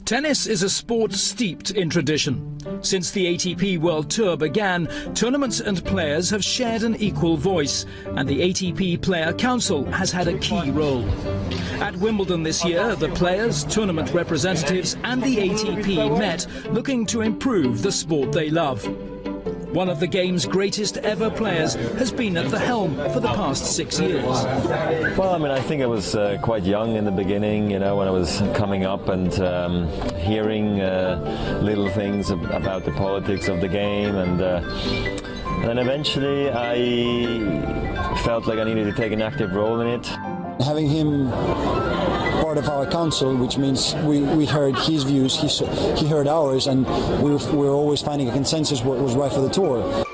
Tennis is a sport steeped in tradition. Since the ATP World Tour began, tournaments and players have shared an equal voice, and the ATP Player Council has had a key role. At Wimbledon this year, the players, tournament representatives and the ATP met, looking to improve the sport they love. One of the game's greatest ever players has been at the helm for the past 6 years. Well, I mean, I think I was quite young in the beginning, you know, when I was coming up and hearing little things about the politics of the game, and then eventually I felt like I needed to take an active role in it. Having him part of our council, which means we heard his views, he heard ours, and we were always finding a consensus what was right for the tour.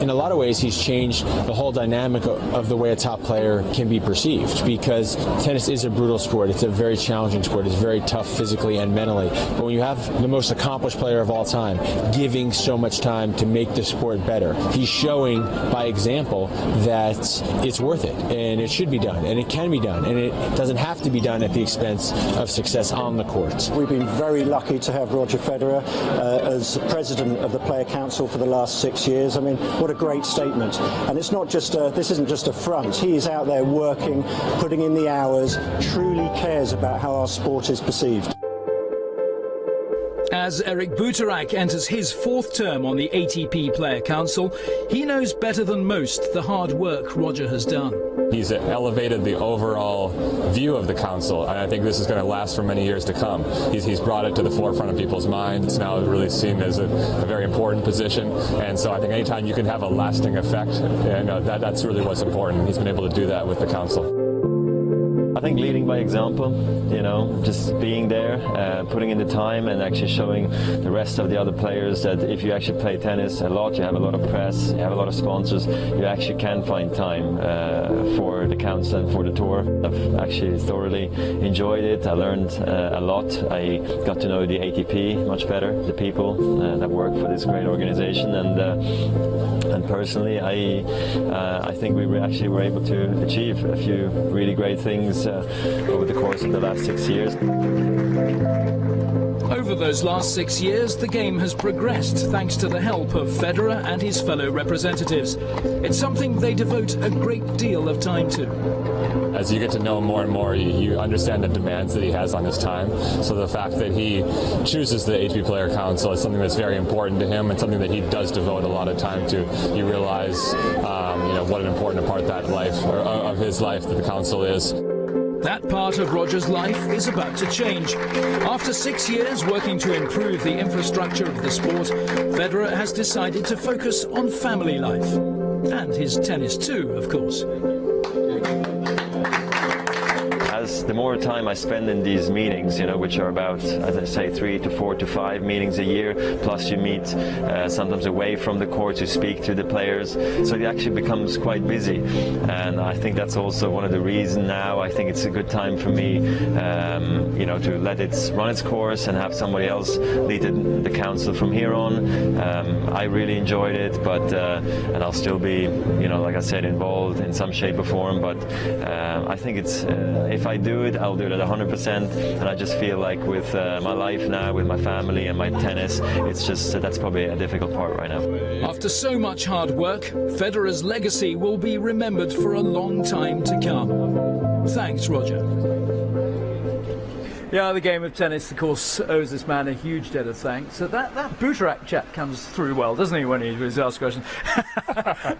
In a lot of ways, he's changed the whole dynamic of the way a top player can be perceived, because tennis is a brutal sport. It's a very challenging sport. It's very tough physically and mentally. But when you have the most accomplished player of all time giving so much time to make the sport better, he's showing by example that it's worth it, and it should be done, and it can be done, and it doesn't have to be done at the expense of success on the courts. We've been very lucky to have Roger Federer as president of the Player Council for the last 6 years. I mean, what a great statement. And it's not just this isn't just a front. He is out there working, putting in the hours, truly cares about how our sport is perceived. As Eric Butorac enters his 4th term on the ATP Player Council, he knows better than most the hard work Roger has done. He's elevated the overall view of the council, and I think this is going to last for many years to come. He's brought it to the forefront of people's minds. It's now really seen as a very important position, and so I think anytime you can have a lasting effect, and that's really what's important. He's been able to do that with the council. I think leading by example, you know, just being there, putting in the time and actually showing the rest of the other players that if you actually play tennis a lot, you have a lot of press, you have a lot of sponsors, you actually can find time for the council and for the tour. I've actually thoroughly enjoyed it. I learned a lot. I got to know the ATP much better, the people that work for this great organization, and personally I think we actually were able to achieve a few really great things over the course of the last 6 years. Over those last 6 years, the game has progressed thanks to the help of Federer and his fellow representatives. It's something they devote a great deal of time to. As you get to know him more and more, you understand the demands that he has on his time. So the fact that he chooses the ATP Player Council is something that's very important to him, and something that he does devote a lot of time to. You realize, you know, what an important part of his life that the council is. That part of Roger's life is about to change. After 6 years working to improve the infrastructure of the sport, Federer has decided to focus on family life. And his tennis too, of course. The more time I spend in these meetings, you know, which are about, as I say, 3 to 4 to 5 meetings a year, plus you meet sometimes away from the court to speak to the players, so it actually becomes quite busy. And I think that's also one of the reasons now I think it's a good time for me, you know, to let it run its course and have somebody else lead the council from here on. I really enjoyed it, but and I'll still be, you know, like I said, involved in some shape or form. But I think it's if I do it, I'll do it at 100%, and I just feel like with my life now, with my family and my tennis, it's just that's probably a difficult part right now. After so much hard work, Federer's legacy will be remembered for a long time to come. Thanks, Roger. Yeah, the game of tennis, of course, owes this man a huge debt of thanks. So that Butorac chap comes through well, doesn't he, when he was asked questions?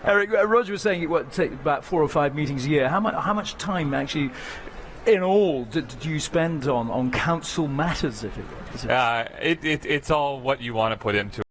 Eric, Roger was saying it would take about 4 or 5 meetings a year. How much time actually, in all, did you spend on council matters, if it were? It's all what you want to put into it.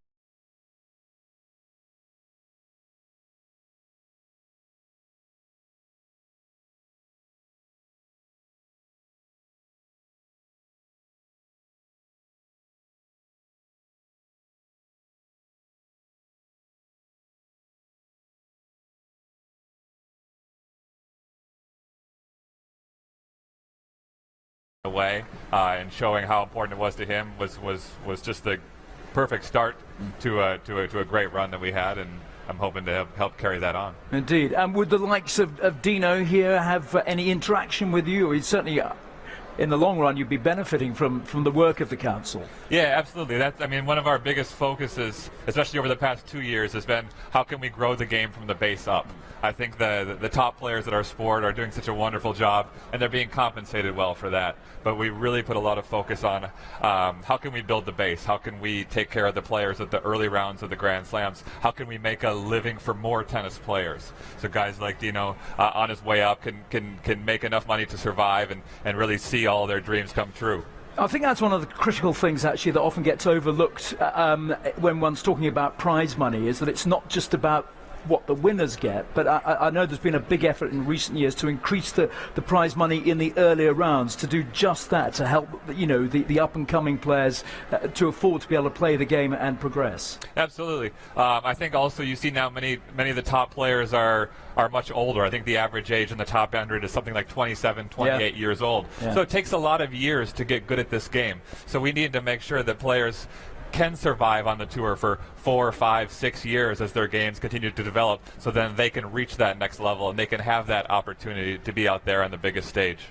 Way and showing how important it was to him was just the perfect start to a great run that we had, and I'm hoping to help carry that on. Indeed. And would the likes of Dino here have any interaction with you? Or he's certainly in the long run, you'd be benefiting from the work of the council. Yeah, absolutely. I mean, one of our biggest focuses, especially over the past 2 years, has been how can we grow the game from the base up. I think the top players at our sport are doing such a wonderful job, and they're being compensated well for that. But we really put a lot of focus on how can we build the base? How can we take care of the players at the early rounds of the Grand Slams? How can we make a living for more tennis players? So guys like Dino, on his way up, can make enough money to survive and really see all their dreams come true. I think that's one of the critical things, actually, that often gets overlooked when one's talking about prize money, is that it's not just about what the winners get, but I know there's been a big effort in recent years to increase the prize money in the earlier rounds, to do just that, to help the up and coming players to afford to be able to play the game and progress. Absolutely. I think also you see now many of the top players are much older. I think the average age in the top 100 is something like 27, 28 years old. Yeah. So it takes a lot of years to get good at this game. So we need to make sure that players can survive on the tour for 4, 5, 6 years as their games continue to develop, so then they can reach that next level and they can have that opportunity to be out there on the biggest stage.